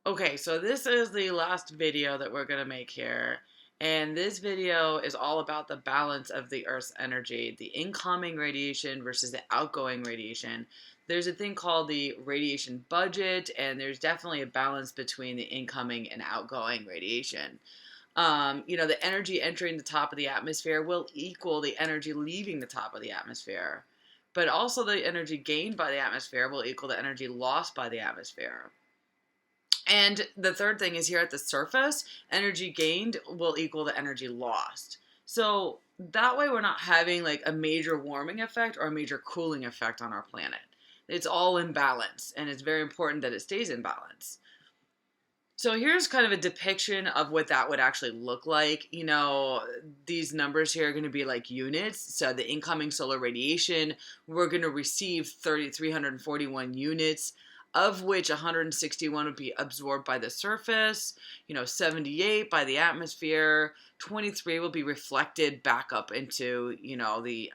Okay, so this is the last video that we're going to make here. And this video is all about the balance of the Earth's energy, the incoming radiation versus the outgoing radiation. There's a thing called the radiation budget, and there's definitely a balance between the incoming and outgoing radiation. The energy entering the top of the atmosphere will equal the energy leaving the top of the atmosphere. But also, the energy gained by the atmosphere will equal the energy lost by the atmosphere. And the third thing is here at the surface, energy gained will equal the energy lost. So that way we're not having like a major warming effect or a major cooling effect on our planet. It's all in balance, and it's very important that it stays in balance. So here's kind of a depiction of what that would actually look like. These numbers here are going to be like units. So the incoming solar radiation, we're going to receive 341 units, of which 161 would be absorbed by the surface, 78 by the atmosphere, 23 will be reflected back up into, the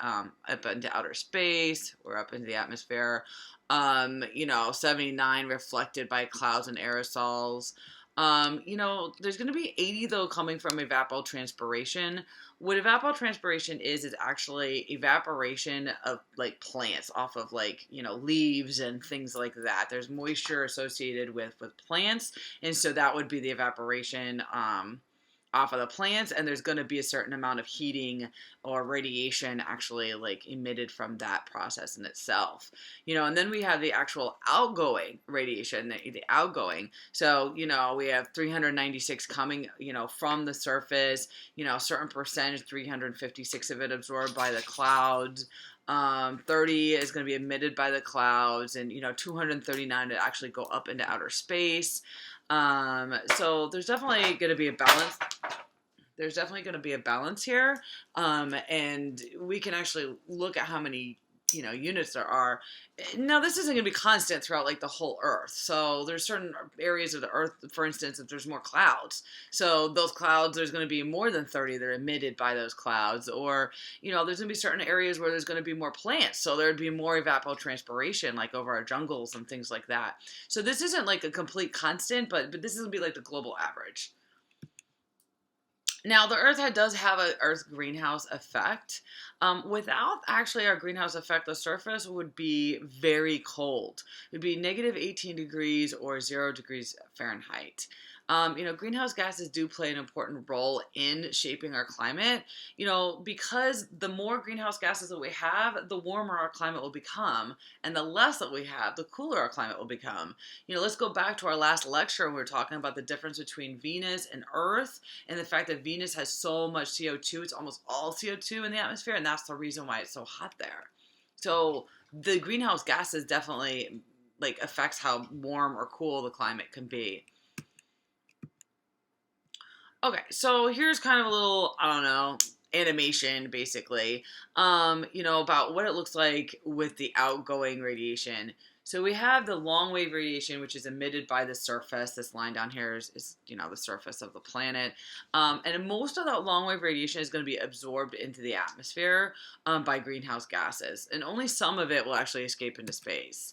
up into outer space or up into the atmosphere. 79 reflected by clouds and aerosols. There's going to be 80 though coming from evapotranspiration. What evapotranspiration is actually evaporation of like plants off of like, leaves and things like that. There's moisture associated with plants, and so that would be the evaporation off of the plants, and there's going to be a certain amount of heating or radiation actually like emitted from that process in itself. And then we have the actual outgoing radiation, the outgoing. So we have 396 coming from the surface, a certain percentage, 356 of it absorbed by the clouds. 30 is going to be emitted by the clouds, and 239 to actually go up into outer space. So there's definitely going to be a balance. There's definitely going to be a balance here, and we can actually look at how many units there are. Now, this isn't going to be constant throughout like the whole Earth. So there's certain areas of the Earth, for instance, if there's more clouds. So those clouds, there's going to be more than 30 that are emitted by those clouds. Or, there's going to be certain areas where there's going to be more plants. So there'd be more evapotranspiration, like over our jungles and things like that. So this isn't like a complete constant, but this is going to be like the global average. Now, the Earth does have an Earth greenhouse effect. Without actually our greenhouse effect, the surface would be very cold. It would be negative 18 degrees or 0 degrees Fahrenheit. Greenhouse gases do play an important role in shaping our climate, because the more greenhouse gases that we have, the warmer our climate will become, and the less that we have, the cooler our climate will become. Let's go back to our last lecture when we were talking about the difference between Venus and Earth, and the fact that Venus has so much CO2, it's almost all CO2 in the atmosphere, and that's the reason why it's so hot there. So the greenhouse gases definitely affects how warm or cool the climate can be. Okay, so here's kind of a little, animation basically, about what it looks like with the outgoing radiation. So we have the long wave radiation, which is emitted by the surface. This line down here is the surface of the planet. And most of that long wave radiation is going to be absorbed into the atmosphere by greenhouse gases. And only some of it will actually escape into space.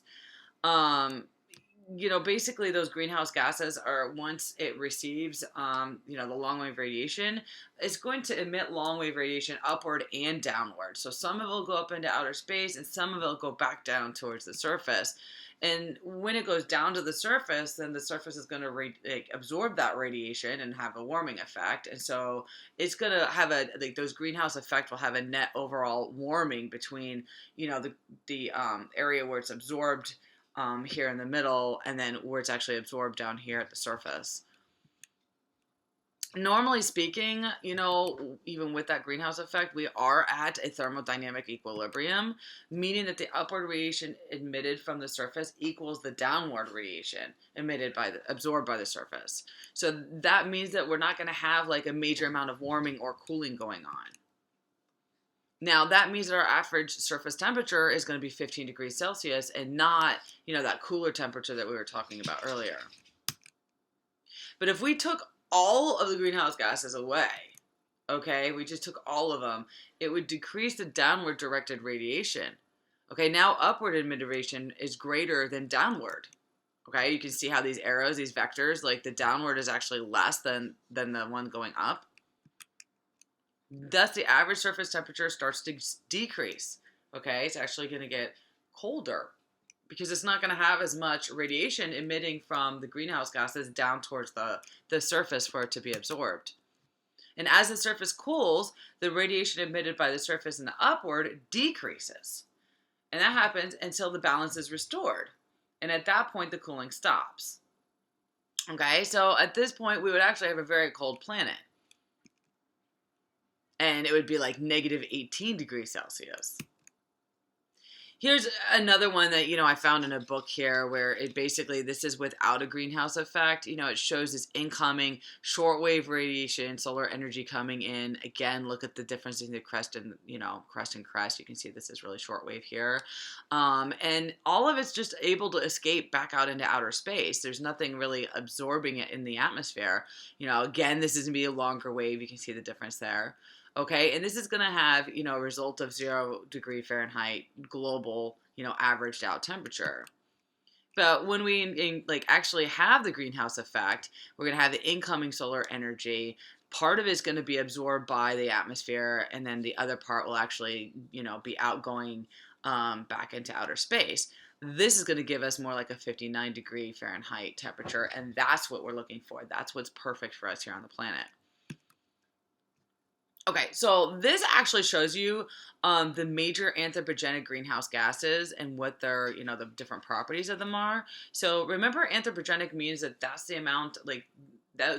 Basically those greenhouse gases are, once it receives, the long wave radiation, it's going to emit long wave radiation upward and downward. So some of it will go up into outer space and some of it will go back down towards the surface. And when it goes down to the surface, then the surface is going to absorb that radiation and have a warming effect. And so it's going to have those greenhouse effect will have a net overall warming between, the area where it's absorbed here in the middle, and then where it's actually absorbed down here at the surface. Normally speaking, even with that greenhouse effect, we are at a thermodynamic equilibrium, meaning that the upward radiation emitted from the surface equals the downward radiation absorbed by the surface. So that means that we're not going to have like a major amount of warming or cooling going on. Now, that means that our average surface temperature is going to be 15 degrees Celsius and not, that cooler temperature that we were talking about earlier. But if we took all of the greenhouse gases away, okay, we just took all of them, it would decrease the downward directed radiation. Okay, now upward emitted radiation is greater than downward. Okay, you can see how these arrows, these vectors, like the downward is actually less than the one going up. Thus, the average surface temperature starts to decrease. Okay, it's actually going to get colder because it's not going to have as much radiation emitting from the greenhouse gases down towards the surface for it to be absorbed. And as the surface cools, the radiation emitted by the surface in the upward decreases. And that happens until the balance is restored. And at that point, the cooling stops. Okay, so at this point, we would actually have a very cold planet. And it would be like negative 18 degrees Celsius. Here's another one that, I found in a book here where it basically, this is without a greenhouse effect. It shows this incoming shortwave radiation, solar energy coming in. Again, look at the difference in the crest and, crest and crest. You can see this is really shortwave here. And all of it's just able to escape back out into outer space. There's nothing really absorbing it in the atmosphere. Again, this is going to be a longer wave. You can see the difference there. Okay, and this is going to have, a result of 0 degree Fahrenheit global, averaged out temperature. But when we actually have the greenhouse effect, we're going to have the incoming solar energy. Part of it is going to be absorbed by the atmosphere, and then the other part will actually, be outgoing back into outer space. This is going to give us more like a 59 degree Fahrenheit temperature, and that's what we're looking for. That's what's perfect for us here on the planet. Okay, so this actually shows you the major anthropogenic greenhouse gases and what their, the different properties of them are. So remember, anthropogenic means that that's the amount,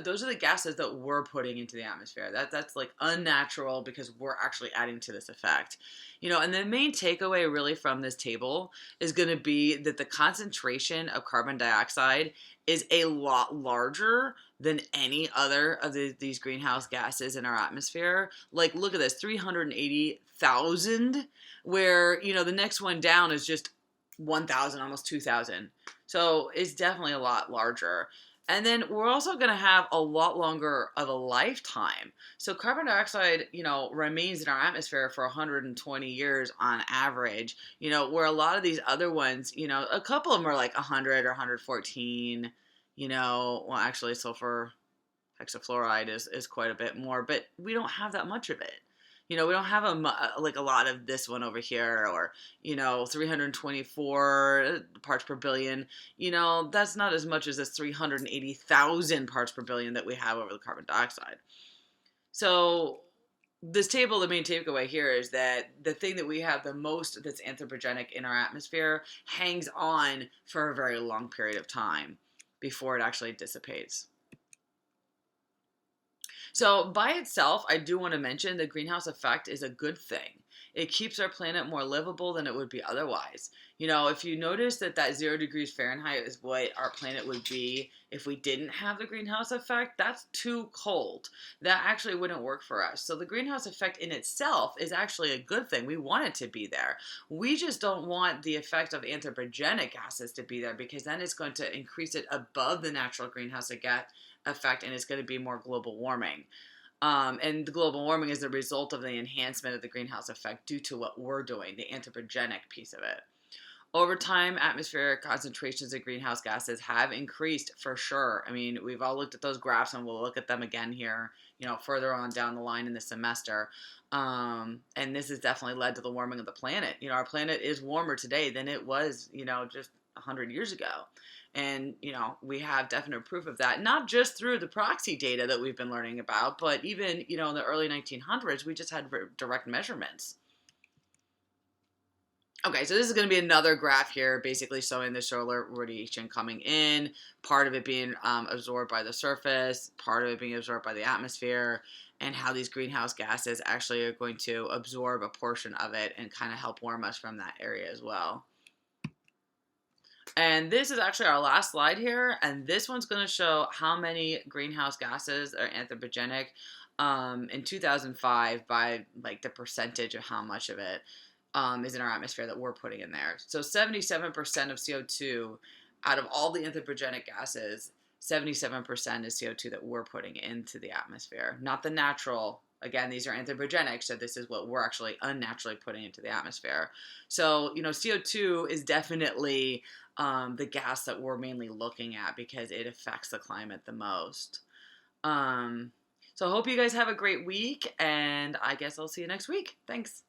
those are the gases that we're putting into the atmosphere. That's like unnatural because we're actually adding to this effect. And the main takeaway really from this table is going to be that the concentration of carbon dioxide is a lot larger than any other of these greenhouse gases in our atmosphere. Like, look at this, 380,000, where, the next one down is just 1,000, almost 2,000. So it's definitely a lot larger. And then we're also going to have a lot longer of a lifetime. So carbon dioxide, remains in our atmosphere for 120 years on average, where a lot of these other ones, a couple of them are like 100 or 114, well, actually sulfur hexafluoride is quite a bit more, but we don't have that much of it. We don't have a lot of this one over here, or 324 parts per billion. That's not as much as this 380,000 parts per billion that we have over the carbon dioxide. So this table, the main takeaway here is that the thing that we have the most that's anthropogenic in our atmosphere hangs on for a very long period of time before it actually dissipates. So by itself, I do want to mention the greenhouse effect is a good thing. It keeps our planet more livable than it would be otherwise. If you notice that 0 degrees Fahrenheit is what our planet would be if we didn't have the greenhouse effect, that's too cold. That actually wouldn't work for us. So the greenhouse effect in itself is actually a good thing. We want it to be there. We just don't want the effect of anthropogenic gases to be there, because then it's going to increase it above the natural greenhouse effect, and it's going to be more global warming. And the global warming is the result of the enhancement of the greenhouse effect due to what we're doing, the anthropogenic piece of it. Over time, atmospheric concentrations of greenhouse gases have increased for sure. I mean, we've all looked at those graphs, and we'll look at them again here, further on down the line in the semester. And this has definitely led to the warming of the planet. Our planet is warmer today than it was, just 100 years ago. And, we have definite proof of that, not just through the proxy data that we've been learning about, but even, in the early 1900s, we just had direct measurements. Okay, so this is going to be another graph here, basically showing the solar radiation coming in, part of it being absorbed by the surface, part of it being absorbed by the atmosphere, and how these greenhouse gases actually are going to absorb a portion of it and kind of help warm us from that area as well. And this is actually our last slide here, and this one's going to show how many greenhouse gases are anthropogenic in 2005 by the percentage of how much of it is in our atmosphere that we're putting in there. So 77% of CO2 out of all the anthropogenic gases, 77% is CO2 that we're putting into the atmosphere, not the natural again, these are anthropogenic, so this is what we're actually unnaturally putting into the atmosphere. So, CO2 is definitely the gas that we're mainly looking at because it affects the climate the most. So I hope you guys have a great week, and I guess I'll see you next week. Thanks.